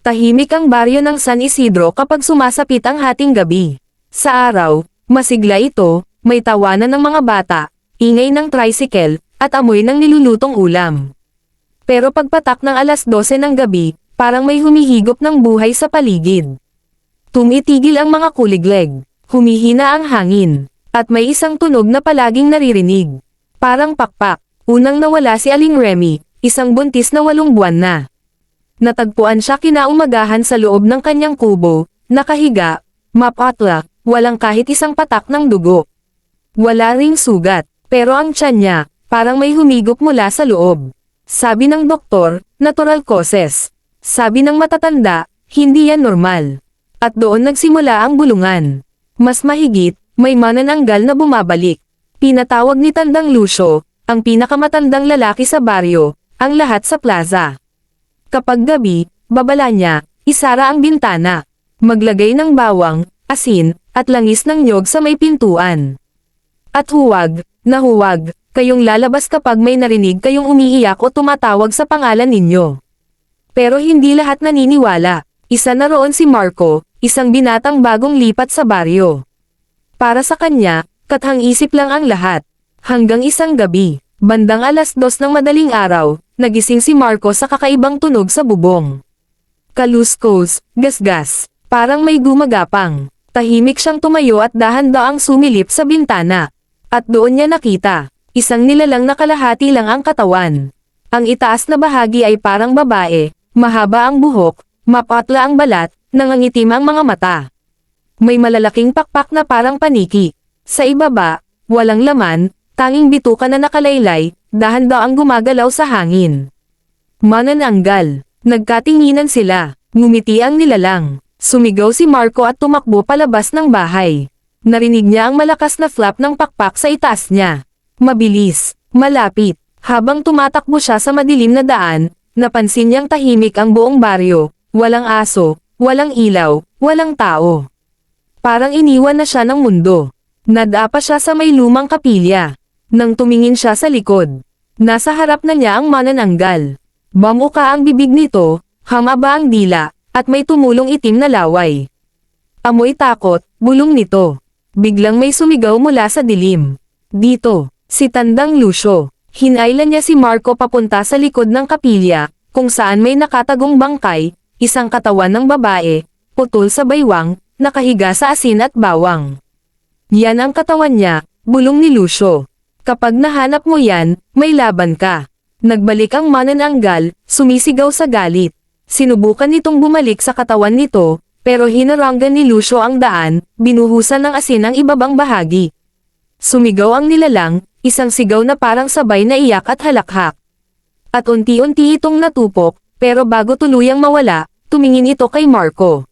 Tahimik ang baryo ng San Isidro kapag sumasapit ang hating gabi. Sa araw, masigla ito, may tawanan ng mga bata, ingay ng tricycle, at amoy ng nilulutong ulam. Pero pagpatak ng alas 12 ng gabi, parang may humihigop ng buhay sa paligid. Tumitigil ang mga kuligleg, humihina ang hangin, at may isang tunog na palaging naririnig. Parang pakpak. Unang nawala si Aling Remy, isang buntis na 8 buwan na. Natagpuan siya kinaumagahan sa loob ng kanyang kubo, nakahiga, mapatla, walang kahit isang patak ng dugo. Wala ring sugat, pero ang tiyan niya, parang may humigop mula sa loob. Sabi ng doktor, natural causes. Sabi ng matatanda, hindi yan normal. At doon nagsimula ang bulungan. Mas mahigit, may manananggal na bumabalik. Pinatawag ni Tandang Lucio, ang pinakamatandang lalaki sa baryo, ang lahat sa plaza. Kapag gabi, babala niya, isara ang bintana. Maglagay ng bawang, asin, at langis ng niyog sa may pintuan. At huwag, na huwag, kayong lalabas kapag may narinig kayong umiiyak o tumatawag sa pangalan ninyo. Pero hindi lahat naniniwala. Isa na roon si Marco, isang binatang bagong lipat sa baryo. Para sa kanya, kathang-isip lang ang lahat. Hanggang isang gabi, bandang alas 2 ng madaling araw, nagising si Marco sa kakaibang tunog sa bubong. Kaluskos, gasgas, parang may gumagapang. Tahimik siyang tumayo at dahan-daang sumilip sa bintana. At doon niya nakita, isang nilalang na kalahati lang ang katawan. Ang itaas na bahagi ay parang babae, mahaba ang buhok, mapatla ang balat, nangangitim ang mga mata. May malalaking pakpak na parang paniki. Sa ibaba, walang laman, tanging bituka na nakalaylay, dahan-daang gumagalaw sa hangin. Manananggal. Nagkatinginan sila. Ngumiti ang nilalang. Sumigaw si Marco at tumakbo palabas ng bahay. Narinig niya ang malakas na flap ng pakpak sa itaas niya. Mabilis, malapit. Habang tumatakbo siya sa madilim na daan, napansin niyang tahimik ang buong baryo. Walang aso, walang ilaw, walang tao. Parang iniwan na siya ng mundo. Nadapa siya sa may lumang kapilya. Nang tumingin siya sa likod, nasa harap na niya ang manananggal. Bamuka ang bibig nito, hamaba ang dila, at may tumulong itim na laway. Amoy takot, bulong nito. Biglang may sumigaw mula sa dilim. Dito, si Tandang Lucio. Hinailan niya si Marco papunta sa likod ng kapilya, kung saan may nakatagong bangkay, isang katawan ng babae, putol sa baywang, nakahiga sa asin at bawang. Yan ang katawan niya, bulong ni Lucio. Kapag nahanap mo yan, may laban ka. Nagbalik ang manananggal, sumisigaw sa galit. Sinubukan nitong bumalik sa katawan nito, pero hinaranggan ni Lucio ang daan, binuhusan ng asin ang ibabang bahagi. Sumigaw ang nilalang, isang sigaw na parang sabay na iyak at halakhak. At unti-unti itong natupok, pero bago tuluyang mawala, tumingin ito kay Marco.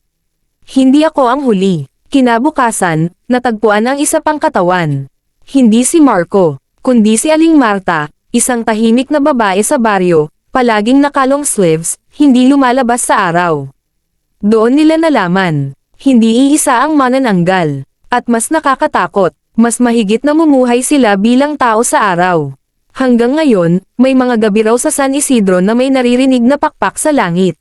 Hindi ako ang huli. Kinabukasan, natagpuan ang isa pang katawan. Hindi si Marco, kundi si Aling Marta, isang tahimik na babae sa baryo, palaging nakalong sleeves, hindi lumalabas sa araw. Doon nila nalaman, hindi iisa ang manananggal. At mas nakakatakot, mas mahigit na mumuhay sila bilang tao sa araw. Hanggang ngayon, may mga gabi raw sa San Isidro na may naririnig na pakpak sa langit.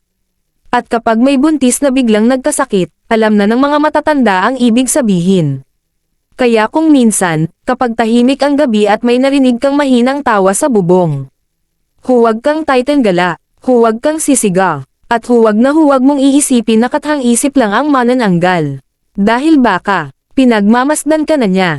At kapag may buntis na biglang nagkasakit, alam na ng mga matatanda ang ibig sabihin. Kaya kung minsan, kapag tahimik ang gabi at may narinig kang mahinang tawa sa bubong, huwag kang titinggala, huwag kang sisiga, at huwag mong iisipin na kathang-isip lang ang manananggal. Dahil baka, pinagmamasdan ka na niya.